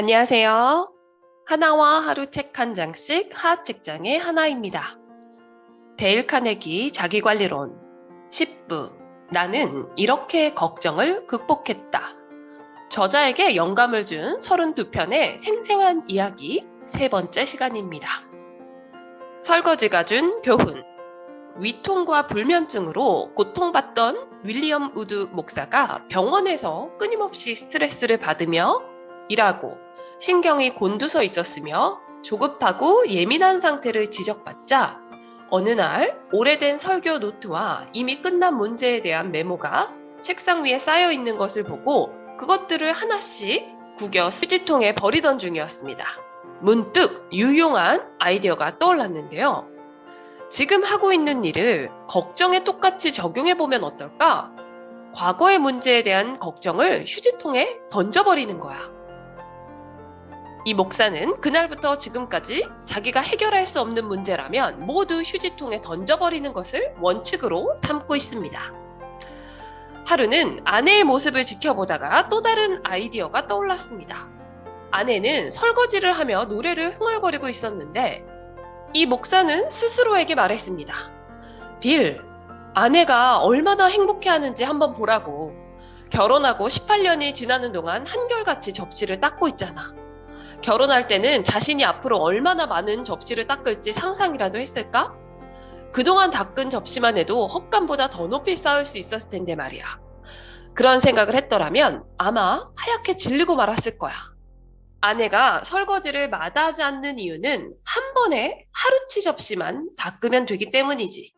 안녕하세요. 하나와 하루 책 한 장씩 하책장의 하나입니다. 데일 카네기 자기관리론 10부 나는 이렇게 걱정을 극복했다. 저자에게 영감을 준 32편의 생생한 이야기 세 번째 시간입니다. 설거지가 준 교훈 위통과 불면증으로 고통받던 윌리엄 우드 목사가 병원에서 끊임없이 스트레스를 받으며 일하고 신경이 곤두서 있었으며 조급하고 예민한 상태를 지적받자 어느 날 오래된 설교 노트와 이미 끝난 문제에 대한 메모가 책상 위에 쌓여 있는 것을 보고 그것들을 하나씩 구겨 휴지통에 버리던 중이었습니다. 문득 유용한 아이디어가 떠올랐는데요. 지금 하고 있는 일을 걱정에 똑같이 적용해보면 어떨까? 과거의 문제에 대한 걱정을 휴지통에 던져버리는 거야. 이 목사는 그날부터 지금까지 자기가 해결할 수 없는 문제라면 모두 휴지통에 던져버리는 것을 원칙으로 삼고 있습니다. 하루는 아내의 모습을 지켜보다가 또 다른 아이디어가 떠올랐습니다. 아내는 설거지를 하며 노래를 흥얼거리고 있었는데 이 목사는 스스로에게 말했습니다. 빌, 아내가 얼마나 행복해하는지 한번 보라고. 결혼하고 18년이 지나는 동안 한결같이 접시를 닦고 있잖아. 결혼할 때는 자신이 앞으로 얼마나 많은 접시를 닦을지 상상이라도 했을까? 그동안 닦은 접시만 해도 헛간보다 더 높이 쌓을 수 있었을 텐데 말이야. 그런 생각을 했더라면 아마 하얗게 질리고 말았을 거야. 아내가 설거지를 마다하지 않는 이유는 한 번에 하루치 접시만 닦으면 되기 때문이지.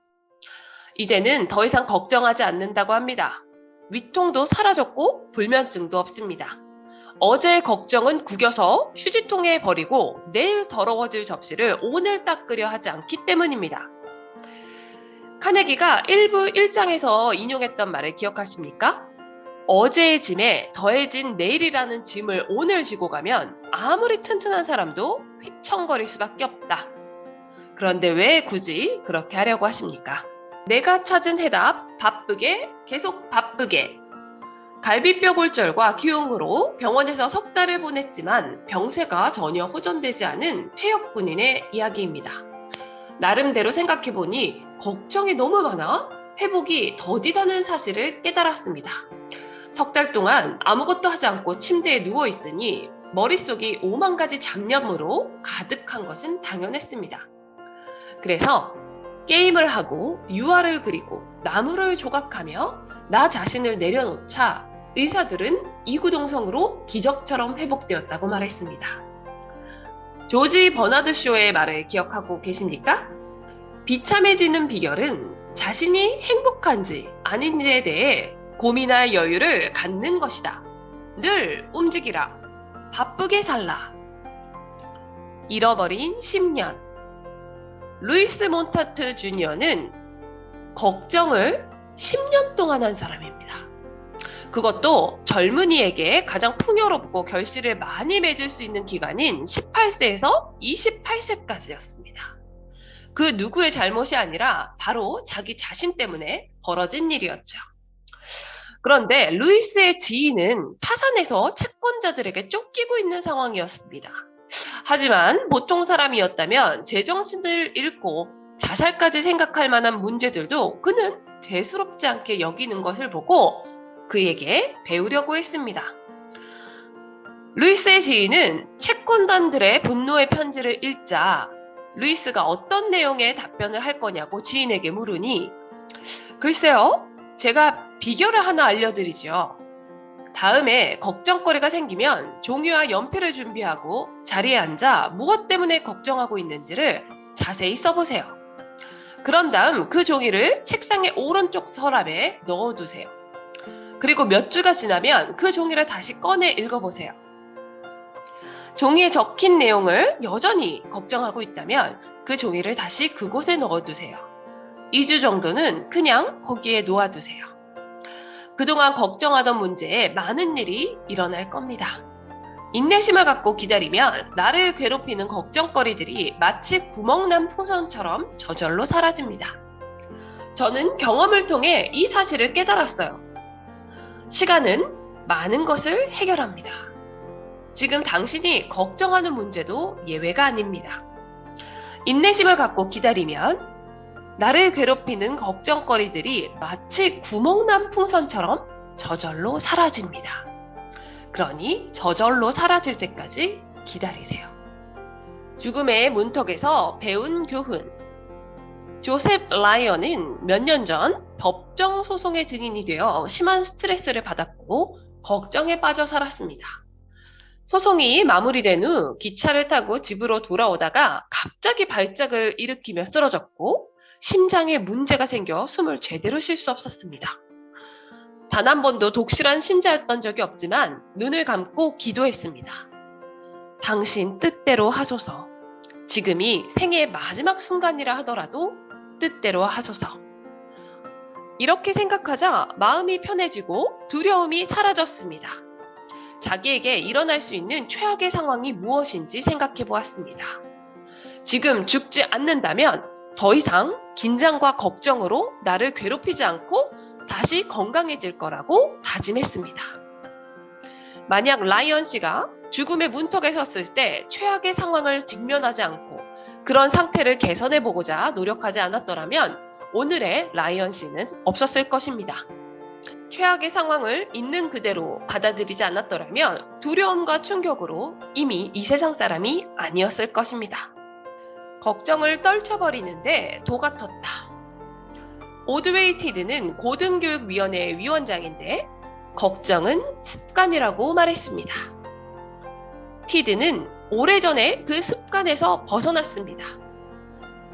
이제는 더 이상 걱정하지 않는다고 합니다. 위통도 사라졌고 불면증도 없습니다. 어제의 걱정은 구겨서 휴지통에 버리고 내일 더러워질 접시를 오늘 닦으려 하지 않기 때문입니다. 카네기가 1부 1장에서 인용했던 말을 기억하십니까? 어제의 짐에 더해진 내일이라는 짐을 오늘 지고 가면 아무리 튼튼한 사람도 휘청거릴 수밖에 없다. 그런데 왜 굳이 그렇게 하려고 하십니까? 내가 찾은 해답, 바쁘게, 계속 바쁘게. 갈비뼈 골절과 기흉으로 병원에서 석 달을 보냈지만 병세가 전혀 호전되지 않은 퇴역 군인의 이야기입니다. 나름대로 생각해보니 걱정이 너무 많아 회복이 더디다는 사실을 깨달았습니다. 석 달 동안 아무것도 하지 않고 침대에 누워 있으니 머릿속이 5만 가지 잡념으로 가득한 것은 당연했습니다. 그래서 게임을 하고 유화를 그리고 나무를 조각하며 나 자신을 내려놓자 의사들은 이구동성으로 기적처럼 회복되었다고 말했습니다. 조지 버나드 쇼의 말을 기억하고 계십니까? 비참해지는 비결은 자신이 행복한지 아닌지에 대해 고민할 여유를 갖는 것이다. 늘 움직이라. 바쁘게 살라. 잃어버린 10년. 루이스 몬타트 주니어는 걱정을 10년 동안 한 사람입니다. 그것도 젊은이에게 가장 풍요롭고 결실을 많이 맺을 수 있는 기간인 18세에서 28세까지였습니다. 그 누구의 잘못이 아니라 바로 자기 자신 때문에 벌어진 일이었죠. 그런데 루이스의 지인은 파산해서 채권자들에게 쫓기고 있는 상황이었습니다. 하지만 보통 사람이었다면 제정신을 잃고 자살까지 생각할 만한 문제들도 그는 대수롭지 않게 여기는 것을 보고 그에게 배우려고 했습니다. 루이스의 지인은 채권단들의 분노의 편지를 읽자 루이스가 어떤 내용의 답변을 할 거냐고 지인에게 물으니 글쎄요, 제가 비결을 하나 알려드리죠. 다음에 걱정거리가 생기면 종이와 연필을 준비하고 자리에 앉아 무엇 때문에 걱정하고 있는지를 자세히 써보세요. 그런 다음 그 종이를 책상의 오른쪽 서랍에 넣어두세요. 그리고 몇 주가 지나면 그 종이를 다시 꺼내 읽어보세요. 종이에 적힌 내용을 여전히 걱정하고 있다면 그 종이를 다시 그곳에 넣어두세요. 2주 정도는 그냥 거기에 놓아두세요. 그동안 걱정하던 문제에 많은 일이 일어날 겁니다. 인내심을 갖고 기다리면 나를 괴롭히는 걱정거리들이 마치 구멍난 풍선처럼 저절로 사라집니다. 저는 경험을 통해 이 사실을 깨달았어요. 시간은 많은 것을 해결합니다. 지금 당신이 걱정하는 문제도 예외가 아닙니다. 인내심을 갖고 기다리면 나를 괴롭히는 걱정거리들이 마치 구멍난 풍선처럼 저절로 사라집니다. 그러니 저절로 사라질 때까지 기다리세요. 죽음의 문턱에서 배운 교훈. 조셉 라이언은 몇 년 전 법정 소송의 증인이 되어 심한 스트레스를 받았고 걱정에 빠져 살았습니다. 소송이 마무리된 후 기차를 타고 집으로 돌아오다가 갑자기 발작을 일으키며 쓰러졌고 심장에 문제가 생겨 숨을 제대로 쉴 수 없었습니다. 단 한 번도 독실한 신자였던 적이 없지만 눈을 감고 기도했습니다. 당신 뜻대로 하소서. 지금이 생애의 마지막 순간이라 하더라도 뜻대로 하소서. 이렇게 생각하자 마음이 편해지고 두려움이 사라졌습니다. 자기에게 일어날 수 있는 최악의 상황이 무엇인지 생각해 보았습니다. 지금 죽지 않는다면 더 이상 긴장과 걱정으로 나를 괴롭히지 않고 다시 건강해질 거라고 다짐했습니다. 만약 라이언 씨가 죽음의 문턱에 섰을 때 최악의 상황을 직면하지 않고 그런 상태를 개선해 보고자 노력하지 않았더라면 오늘의 라이언 씨는 없었을 것입니다. 최악의 상황을 있는 그대로 받아들이지 않았더라면 두려움과 충격으로 이미 이 세상 사람이 아니었을 것입니다. 걱정을 떨쳐버리는데 도가 텄다. 오드웨이 티드는 고등교육위원회의 위원장인데 걱정은 습관이라고 말했습니다. 티드는 오래전에 그 습관에서 벗어났습니다.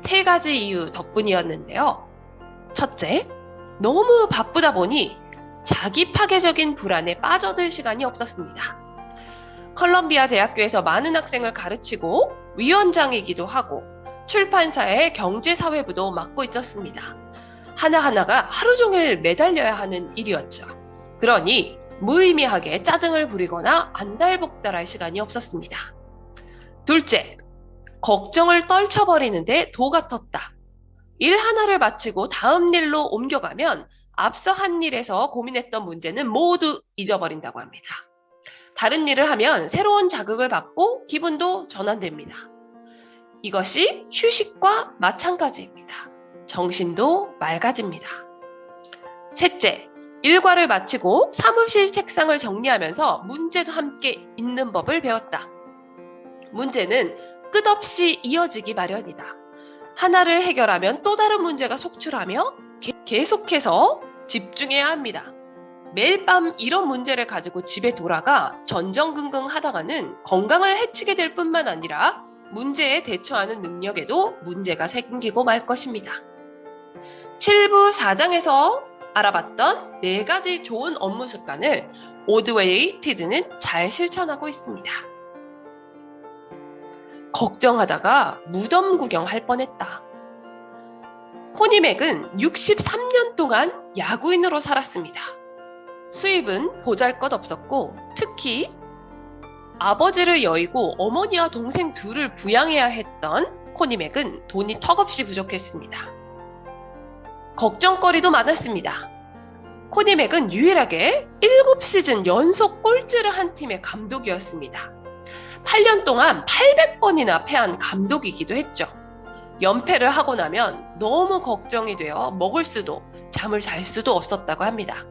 3가지 이유 덕분이었는데요. 첫째, 너무 바쁘다 보니 자기 파괴적인 불안에 빠져들 시간이 없었습니다. 컬럼비아 대학교에서 많은 학생을 가르치고 위원장이기도 하고 출판사의 경제사회부도 맡고 있었습니다. 하나하나가 하루 종일 매달려야 하는 일이었죠. 그러니 무의미하게 짜증을 부리거나 안달복달할 시간이 없었습니다. 둘째, 걱정을 떨쳐버리는데 도가 텄다. 일 하나를 마치고 다음 일로 옮겨가면 앞서 한 일에서 고민했던 문제는 모두 잊어버린다고 합니다. 다른 일을 하면 새로운 자극을 받고 기분도 전환됩니다. 이것이 휴식과 마찬가지입니다. 정신도 맑아집니다. 셋째, 일과를 마치고 사무실 책상을 정리하면서 문제도 함께 있는 법을 배웠다. 문제는 끝없이 이어지기 마련이다. 하나를 해결하면 또 다른 문제가 속출하며 계속해서 집중해야 합니다. 매일 밤 이런 문제를 가지고 집에 돌아가 전전긍긍 하다가는 건강을 해치게 될 뿐만 아니라 문제에 대처하는 능력에도 문제가 생기고 말 것입니다. 7부 4장에서 알아봤던 4가지 좋은 업무 습관을 오드웨이 티드는 잘 실천하고 있습니다. 걱정하다가 무덤 구경할 뻔했다. 코니 맥은 63년 동안 야구인으로 살았습니다. 수입은 보잘것없었고 특히 아버지를 여의고 어머니와 동생 둘을 부양해야 했던 코니 맥은 돈이 턱없이 부족했습니다. 걱정거리도 많았습니다. 코니 맥은 유일하게 7시즌 연속 꼴찌를 한 팀의 감독이었습니다. 8년 동안 800번이나 패한 감독이기도 했죠. 연패를 하고 나면 너무 걱정이 되어 먹을 수도 잠을 잘 수도 없었다고 합니다.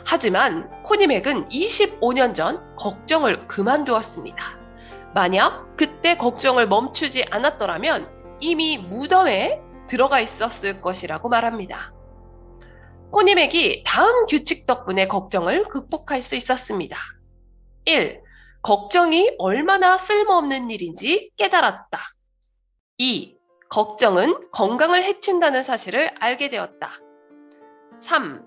하지만 코니 맥은 25년 전 걱정을 그만두었습니다. 만약 그때 걱정을 멈추지 않았더라면 이미 무덤에 들어가 있었을 것이라고 말합니다. 코니 맥이 다음 규칙 덕분에 걱정을 극복할 수 있었습니다. 1. 걱정이 얼마나 쓸모없는 일인지 깨달았다. 2. 걱정은 건강을 해친다는 사실을 알게 되었다. 3.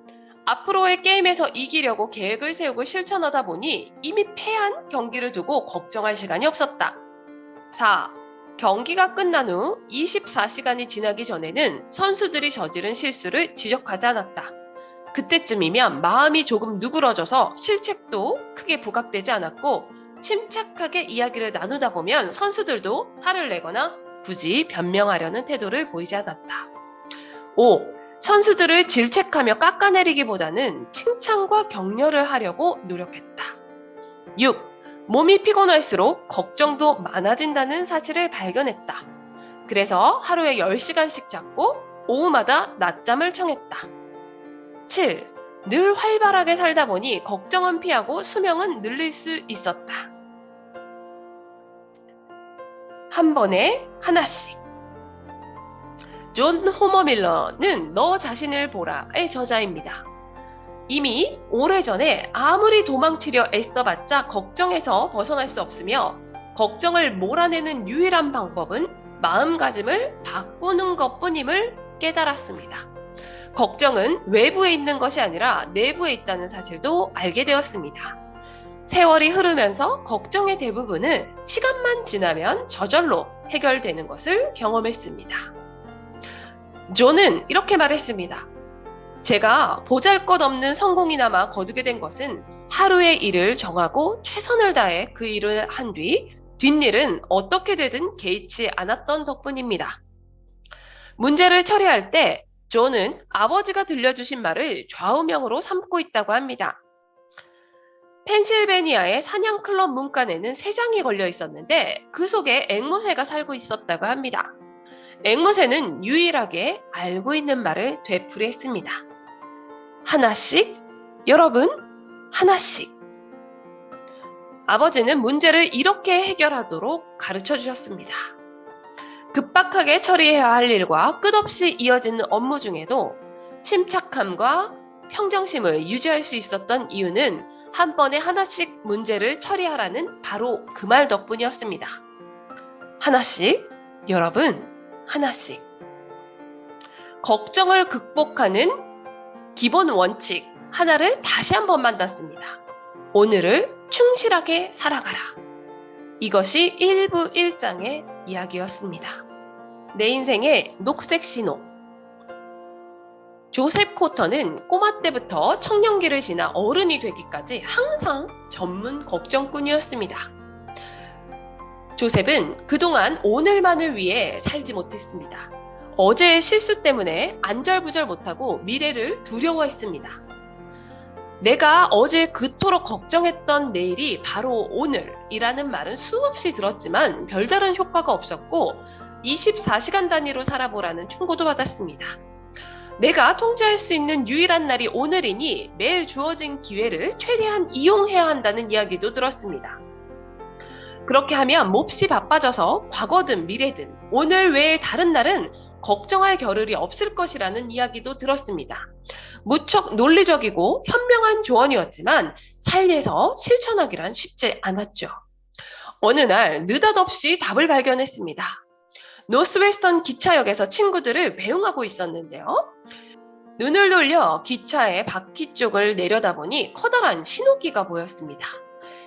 앞으로의 게임에서 이기려고 계획을 세우고 실천하다 보니 이미 패한 경기를 두고 걱정할 시간이 없었다. 4. 경기가 끝난 후 24시간이 지나기 전에는 선수들이 저지른 실수를 지적하지 않았다. 그때쯤이면 마음이 조금 누그러져서 실책도 크게 부각되지 않았고 침착하게 이야기를 나누다 보면 선수들도 화를 내거나 굳이 변명하려는 태도를 보이지 않았다. 5. 선수들을 질책하며 깎아내리기보다는 칭찬과 격려를 하려고 노력했다. 6. 몸이 피곤할수록 걱정도 많아진다는 사실을 발견했다. 그래서 하루에 10시간씩 잤고 오후마다 낮잠을 청했다. 7. 늘 활발하게 살다 보니 걱정은 피하고 수명은 늘릴 수 있었다. 한 번에 하나씩. 존 호머밀러는 너 자신을 보라의 저자입니다. 이미 오래전에 아무리 도망치려 애써봤자 걱정에서 벗어날 수 없으며 걱정을 몰아내는 유일한 방법은 마음가짐을 바꾸는 것뿐임을 깨달았습니다. 걱정은 외부에 있는 것이 아니라 내부에 있다는 사실도 알게 되었습니다. 세월이 흐르면서 걱정의 대부분은 시간만 지나면 저절로 해결되는 것을 경험했습니다. 존은 이렇게 말했습니다. 제가 보잘것없는 성공이나마 거두게 된 것은 하루의 일을 정하고 최선을 다해 그 일을 한 뒤 뒷일은 어떻게 되든 개의치 않았던 덕분입니다. 문제를 처리할 때 존은 아버지가 들려주신 말을 좌우명으로 삼고 있다고 합니다. 펜실베니아의 사냥클럽 문간에는 3장이 걸려 있었는데 그 속에 앵무새가 살고 있었다고 합니다. 앵무새는 유일하게 알고 있는 말을 되풀이했습니다. 하나씩, 여러분, 하나씩. 아버지는 문제를 이렇게 해결하도록 가르쳐 주셨습니다. 급박하게 처리해야 할 일과 끝없이 이어지는 업무 중에도 침착함과 평정심을 유지할 수 있었던 이유는 한 번에 하나씩 문제를 처리하라는 바로 그 말 덕분이었습니다. 하나씩, 여러분, 하나씩. 걱정을 극복하는 기본 원칙 하나를 다시 한번 만났습니다. 오늘을 충실하게 살아가라. 이것이 1부 1장의 이야기였습니다. 내 인생의 녹색 신호. 조셉 코터는 꼬마 때부터 청년기를 지나 어른이 되기까지 항상 전문 걱정꾼이었습니다. 조셉은 그동안 오늘만을 위해 살지 못했습니다. 어제의 실수 때문에 안절부절 못하고 미래를 두려워했습니다. 내가 어제 그토록 걱정했던 내일이 바로 오늘이라는 말은 수없이 들었지만 별다른 효과가 없었고 24시간 단위로 살아보라는 충고도 받았습니다. 내가 통제할 수 있는 유일한 날이 오늘이니 매일 주어진 기회를 최대한 이용해야 한다는 이야기도 들었습니다. 그렇게 하면 몹시 바빠져서 과거든 미래든 오늘 외에 다른 날은 걱정할 겨를이 없을 것이라는 이야기도 들었습니다. 무척 논리적이고 현명한 조언이었지만 삶에서 실천하기란 쉽지 않았죠. 어느 날 느닷없이 답을 발견했습니다. 노스웨스턴 기차역에서 친구들을 배웅하고 있었는데요. 눈을 돌려 기차의 바퀴 쪽을 내려다보니 커다란 신호기가 보였습니다.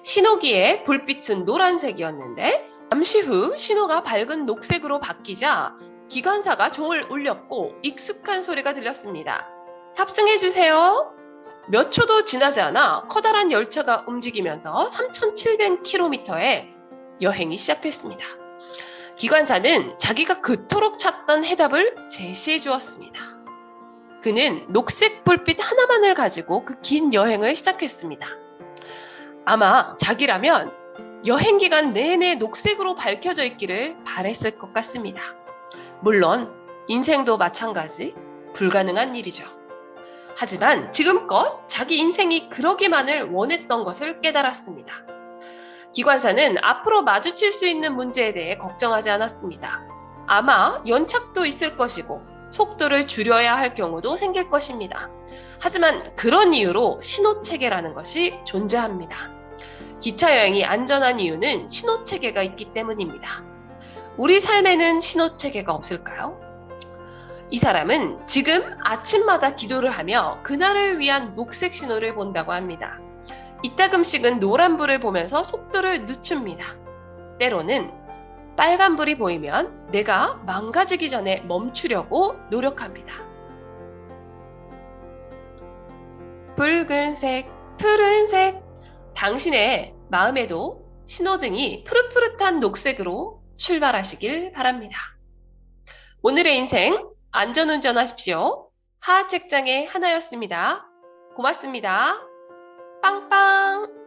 신호기의 불빛은 노란색이었는데 잠시 후 신호가 밝은 녹색으로 바뀌자 기관사가 종을 울렸고 익숙한 소리가 들렸습니다. 탑승해주세요. 몇 초도 지나지 않아 커다란 열차가 움직이면서 3,700km의 여행이 시작됐습니다. 기관사는 자기가 그토록 찾던 해답을 제시해 주었습니다. 그는 녹색 불빛 하나만을 가지고 그 긴 여행을 시작했습니다. 아마 자기라면 여행 기간 내내 녹색으로 밝혀져 있기를 바랬을 것 같습니다. 물론 인생도 마찬가지 불가능한 일이죠. 하지만 지금껏 자기 인생이 그러기만을 원했던 것을 깨달았습니다. 기관사는 앞으로 마주칠 수 있는 문제에 대해 걱정하지 않았습니다. 아마 연착도 있을 것이고 속도를 줄여야 할 경우도 생길 것입니다. 하지만 그런 이유로 신호체계라는 것이 존재합니다. 기차 여행이 안전한 이유는 신호체계가 있기 때문입니다. 우리 삶에는 신호체계가 없을까요? 이 사람은 지금 아침마다 기도를 하며 그날을 위한 녹색 신호를 본다고 합니다. 이따금씩은 노란불을 보면서 속도를 늦춥니다. 때로는 빨간불이 보이면 내가 망가지기 전에 멈추려고 노력합니다. 붉은색, 푸른색, 당신의 마음에도 신호등이 푸릇푸릇한 녹색으로 출발하시길 바랍니다. 오늘의 인생 안전운전하십시오. 하하책장의 하나였습니다. 고맙습니다. 빵빵!